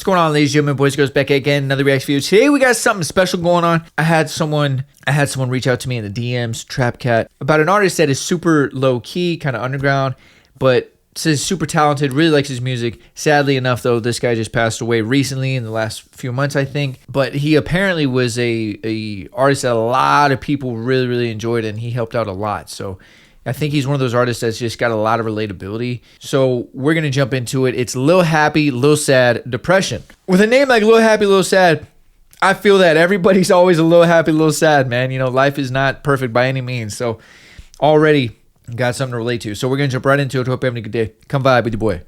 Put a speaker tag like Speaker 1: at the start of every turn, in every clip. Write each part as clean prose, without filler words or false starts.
Speaker 1: going on, ladies and gentlemen, boys and girls, back again, another reaction video. Today we got something special going on. I had someone reach out to me in the DMs, Trap Cat, about an artist that is super low key, kind of underground, but says super talented, really likes his music. Sadly enough, though, this guy just passed away recently in the last few months, I think. But he apparently was a artist that a lot of people really, really enjoyed, and he helped out a lot. So I think he's one of those artists that's just got a lot of relatability. So we're going to jump into it. It's Lil Happy, Lil Sad, Depression. With a name like Lil Happy, Lil Sad, I feel that everybody's always a little happy, a little sad, man. You know, life is not perfect by any means. So already got something to relate to. So we're going to jump right into it. Hope you're having a good day. Come vibe with your boy.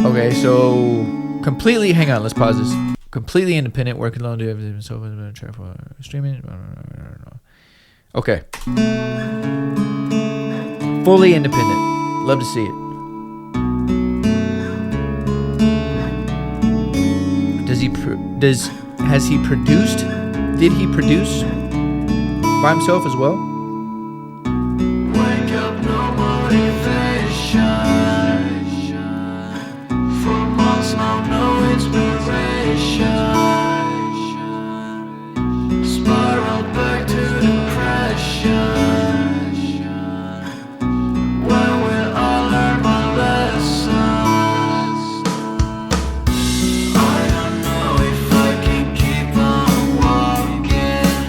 Speaker 1: Okay, so completely, hang on, let's pause this. Completely independent, working alone, do everything, so track for streaming. Okay. Fully independent. Love to see it. Has he produced? Did he produce by himself as well?
Speaker 2: Wake up, no motivation. For months now, no inspiration. Spiral back to depression. When will I learn my lessons? I don't know if I can keep on walking.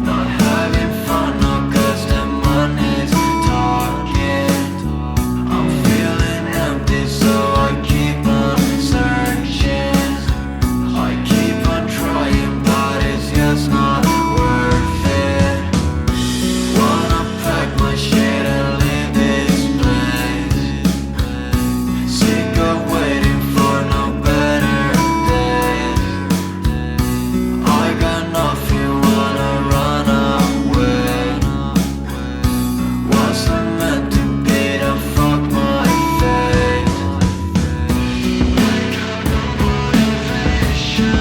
Speaker 2: Not having fun, no, 'cause the money's talking. I'm feeling empty, so I keep on searching. I keep on trying, but it's just not worth it. Wanna pack my shit and leave this place. Sick of waiting for no better days. I got nothing, wanna run away. What's it meant to be to fuck my face? Wake up, no motivation.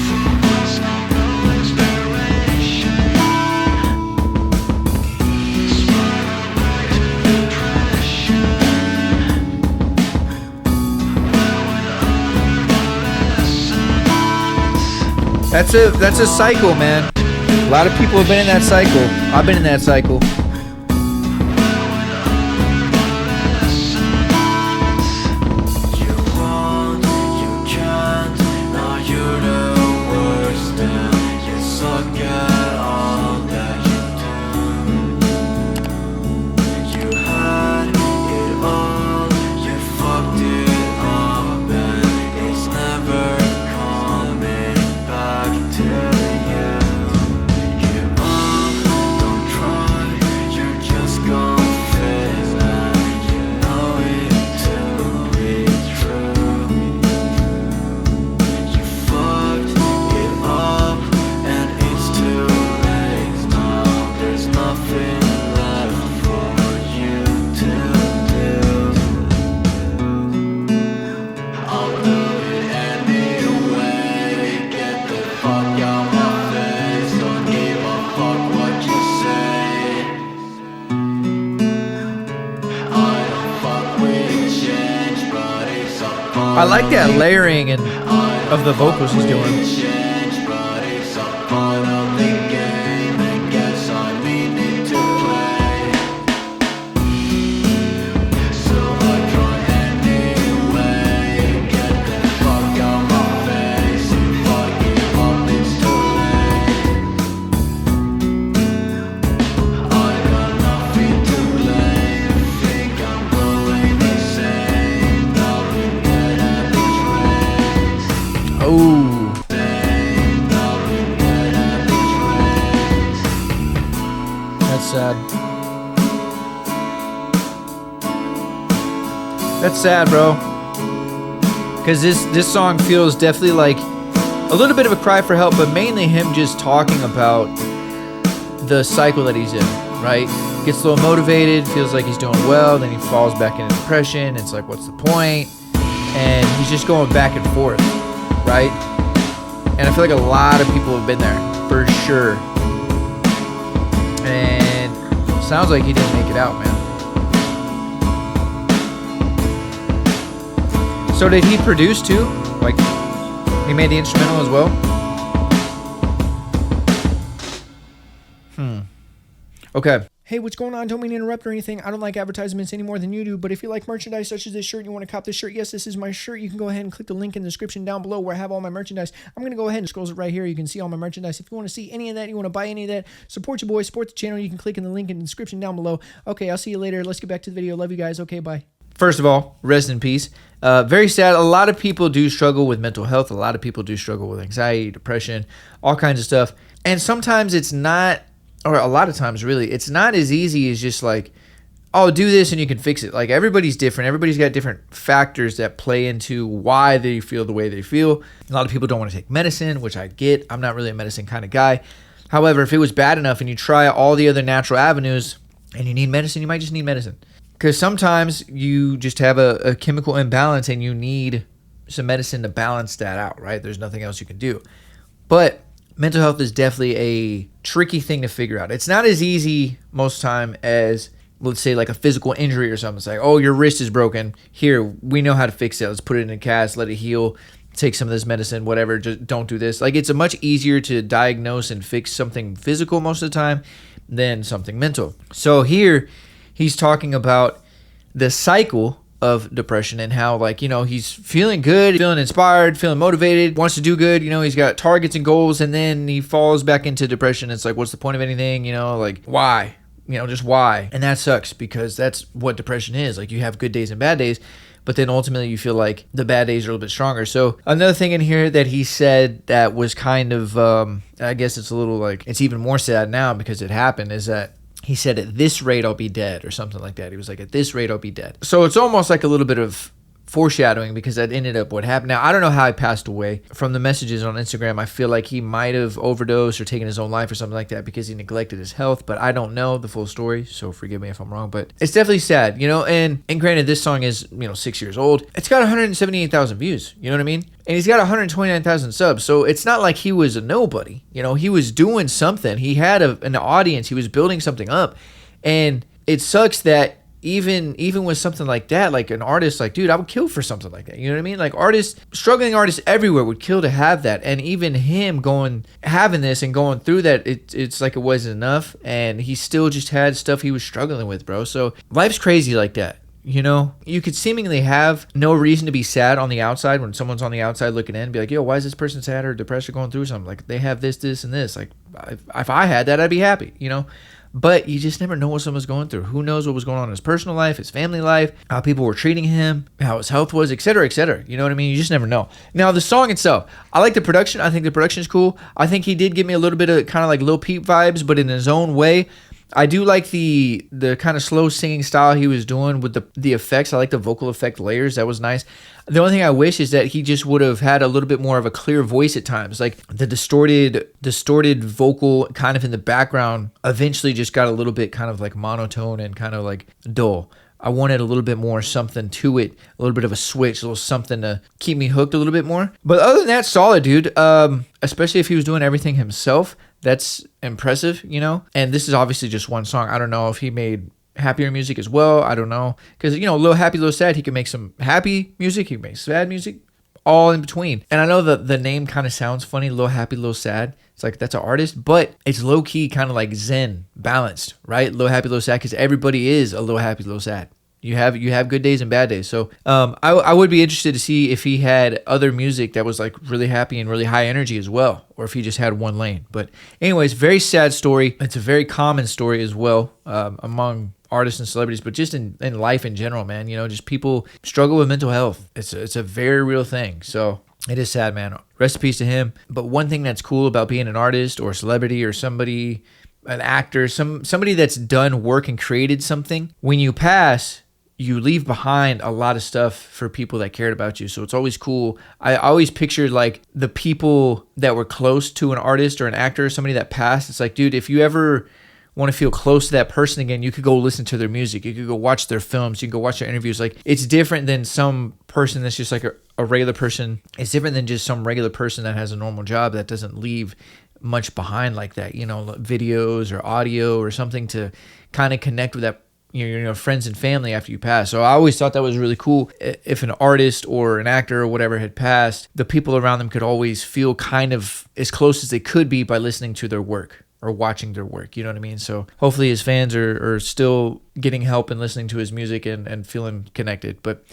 Speaker 2: For months now, no inspiration. Spiral back to depression.
Speaker 1: That's a cycle, man. A lot of people have been in that cycle. I've been in that cycle.
Speaker 2: You want, you can't, now you're the worst. You suck at all that you do. You had it all, you fucked it up, and it's never coming back to you. Give up, don't try, you're just gonna fail, and you know it to be true. You fucked it up, and it's too late now. There's nothing left for you to do. I'll do it anyway. Get the fuck out my face. Don't give a fuck what you say. I don't fuck with change, but it's a part
Speaker 1: I like that layering and of the vocals he's doing.
Speaker 2: change, but it's a part of the game. And guess I needed to play. So I try anyway. Get the fuck out my face. If I give up, it's too late. I got nothing to blame. Think I'm going insane. Now we get at this race.
Speaker 1: Oh,
Speaker 2: Now we get at this race.
Speaker 1: that's sad. That's sad, bro. Because this song feels definitely like a little bit of a cry for help, but mainly him just talking about the cycle that he's in, right? Gets a little motivated, feels like he's doing well, then he falls back into depression. It's like, what's the point? And he's just going back and forth, right? And I feel like a lot of people have been there, for sure. And sounds like he didn't make it out, man. So did he produce too? Like, he made the instrumental as well? Okay. Hey, what's going on? Don't mean to interrupt or anything. I don't like advertisements any more than you do, but if you like merchandise such as this shirt and you want to cop this shirt, yes, this is my shirt. You can go ahead and click the link in the description down below where I have all my merchandise. I'm going to go ahead and scroll it right here. You can see all my merchandise. If you want to see any of that, you want to buy any of that, support your boy, support the channel, you can click in the link in the description down below. Okay, I'll see you later. Let's get back to the video. Love you guys. Okay, bye. First of all, rest in peace. Very sad. A lot of people do struggle with mental health. A lot of people do struggle with anxiety, depression, all kinds of stuff. And sometimes it's not, or a lot of times really, it's not as easy as just like, oh, do this and you can fix it. Like, everybody's different. Everybody's got different factors that play into why they feel the way they feel. A lot of people don't want to take medicine, which I get. I'm not really a medicine kind of guy. However, if it was bad enough and you try all the other natural avenues and you need medicine, you might just need medicine. Because sometimes you just have a chemical imbalance and you need some medicine to balance that out, right? There's nothing else you can do. But mental health is definitely a tricky thing to figure out. It's not as easy most time as, let's say, like a physical injury or something. It's like, oh, your wrist is broken. Here, we know how to fix it. Let's put it in a cast, let it heal, take some of this medicine, whatever. Just don't do this. Like, it's a much easier to diagnose and fix something physical most of the time than something mental. So here, he's talking about the cycle of depression and how, like, you know, he's feeling good, feeling inspired, feeling motivated, wants to do good, you know, he's got targets and goals, and then he falls back into depression. It's like, what's the point of anything? You know, like, why? You know, just why? And that sucks, because that's what depression is. Like, you have good days and bad days, but then ultimately you feel like the bad days are a little bit stronger. So another thing in here that he said that was kind of, I guess it's a little like, it's even more sad now because it happened, is that he said, at this rate, I'll be dead, or something like that. He was like, at this rate, I'll be dead. So it's almost like a little bit of foreshadowing, because that ended up what happened. Now, I don't know how he passed away. From the messages on Instagram, I feel like he might have overdosed or taken his own life or something like that because he neglected his health, but I don't know the full story, so forgive me if I'm wrong. But it's definitely sad, you know, and granted, this song is, you know, 6 years old. It's got 178,000 views, you know what I mean? And he's got 129,000 subs, so it's not like he was a nobody. You know, he was doing something. He had an audience. He was building something up, and it sucks that even with something like that, like an artist, like, dude, I would kill for something like that. You know what I mean? Like, struggling artists everywhere would kill to have that. And even him having this and going through that, it's like it wasn't enough. And he still just had stuff he was struggling with, bro. So life's crazy like that. You know, you could seemingly have no reason to be sad on the outside when someone's on the outside looking in and be like, yo, why is this person sad or depressed or going through something? Like, they have this, and this. Like, if I had that, I'd be happy, you know? But you just never know what someone's going through. Who knows what was going on in his personal life, his family life, how people were treating him, how his health was, etc., etc. You know what I mean? You just never know. Now, the song itself, I like the production. I think the production is cool. I think he did give me a little bit of kind of like Lil Peep vibes, but in his own way. I do like the kind of slow singing style he was doing with the effects. I like the vocal effect layers. That was nice. The only thing I wish is that he just would have had a little bit more of a clear voice at times. Like, the distorted vocal kind of in the background eventually just got a little bit kind of like monotone and kind of like dull. I wanted a little bit more something to it, a little bit of a switch, a little something to keep me hooked a little bit more. But other than that, solid, dude. Especially if he was doing everything himself. That's impressive, you know? And this is obviously just one song. I don't know if he made happier music as well. I don't know. Because, you know, Little Happy, Little Sad, he can make some happy music. He can make sad music. All in between. And I know that the name kind of sounds funny, Little Happy, Little Sad. It's like, that's an artist, but it's low-key kind of like zen, balanced, right? Little Happy, Little Sad, because everybody is a little happy, little sad. You have good days and bad days. So I would be interested to see if he had other music that was like really happy and really high energy as well, or if he just had one lane. But anyways, very sad story. It's a very common story as well among artists and celebrities, but just in life in general, man. You know, just people struggle with mental health. It's a very real thing. So it is sad, man. Rest in peace to him. But one thing that's cool about being an artist or a celebrity or somebody, an actor, somebody that's done work and created something, when you pass, you leave behind a lot of stuff for people that cared about you. So it's always cool. I always pictured like the people that were close to an artist or an actor or somebody that passed. It's like, dude, if you ever want to feel close to that person again, you could go listen to their music. You could go watch their films. You can go watch their interviews. Like, it's different than some person that's just like a regular person. It's different than just some regular person that has a normal job that doesn't leave much behind like that, you know, videos or audio or something to kind of connect with friends and family after you pass. So I always thought that was really cool. If an artist or an actor or whatever had passed, the people around them could always feel kind of as close as they could be by listening to their work or watching their work. You know what I mean? So hopefully his fans are still getting help and listening to his music and feeling connected. But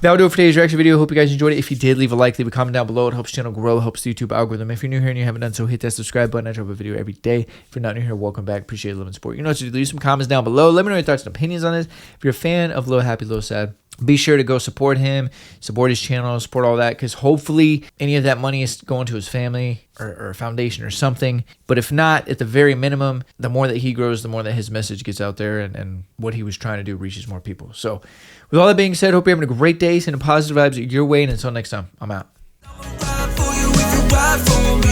Speaker 1: that'll do it for today's reaction video. Hope you guys enjoyed it. If you did, leave a like, leave a comment down below. It helps the channel grow, helps the YouTube algorithm. If you're new here and you haven't done so, hit that subscribe button. I drop a video every day. If you're not new here, welcome back. Appreciate the love and support. You know what to do. Leave some comments down below. Let me know your thoughts and opinions on this. If you're a fan of Lil Happy, Lil Sad, be sure to go support him, support his channel, support all that, because hopefully any of that money is going to his family or a foundation or something. But if not, at the very minimum, the more that he grows, the more that his message gets out there and what he was trying to do reaches more people. So with all that being said, hope you're having a great day, sending positive vibes your way, and until next time, I'm out.
Speaker 2: Ride for you if you ride for me.